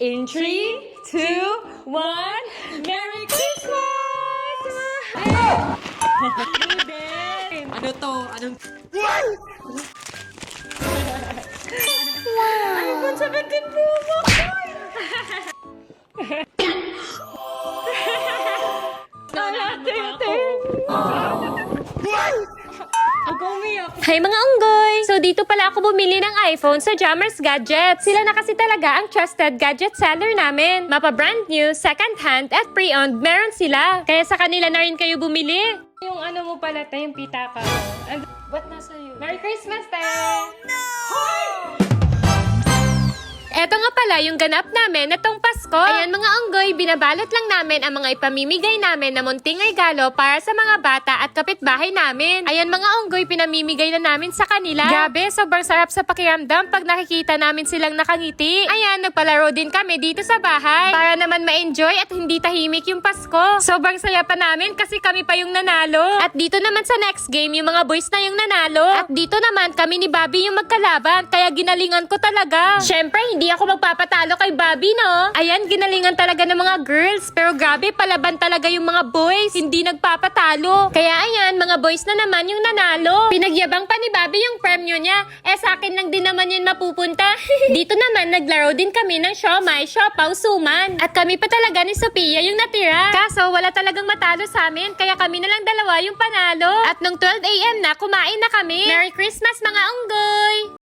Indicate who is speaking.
Speaker 1: In 3, 2, 1, Merry Christmas! Budin! Ano to? Anong... Wow! iPhone 17 Pro Max! Ako umiyak.
Speaker 2: Hi mga unggoy! So dito pala ako bumili ng iPhone sa Jammers Gadgets. Sila na kasi talaga ang trusted gadget seller namin. Mapa brand new, second hand, at pre-owned meron sila. Kaya sa kanila na rin kayo bumili.
Speaker 1: Yung ano mo pala, yung pitaka mo. Ba't nasa iyo? Merry Christmas, te!
Speaker 2: Eto nga pala yung ganap namin na tong Pasko. Ayan mga unggoy, binabalot lang namin ang mga ipamimigay namin na munting regalo para sa mga bata at kapitbahay namin. Ayan mga unggoy, pinamimigay na namin sa kanila. Grabe, sobrang sarap sa pakiramdam pag nakikita namin silang nakangiti. Ayan, nagpalaro din kami dito sa bahay para naman ma-enjoy at hindi tahimik yung Pasko. Sobrang saya pa namin kasi kami pa yung nanalo. At dito naman sa next game, yung mga boys na yung nanalo. At dito naman kami ni Bobby yung magkalaban, kaya ginalingan ko talaga. Syempre, hindi ako magpapatalo kay Bobby, no? Ayan, ginalingan talaga ng mga girls. Pero grabe, palaban talaga yung mga boys. Hindi nagpapatalo. Kaya ayan, mga boys na naman yung nanalo. Pinagyabang pa ni Bobby yung premyo niya. Sa akin lang din naman yun mapupunta. Dito naman, naglaro din kami ng siomay, siopaw, suman. At kami pa talaga ni Sophia yung natira. Kaso, wala talagang matalo sa amin. Kaya kami na lang dalawa yung panalo. At nung 12 AM na, kumain na kami. Merry Christmas mga unggoy!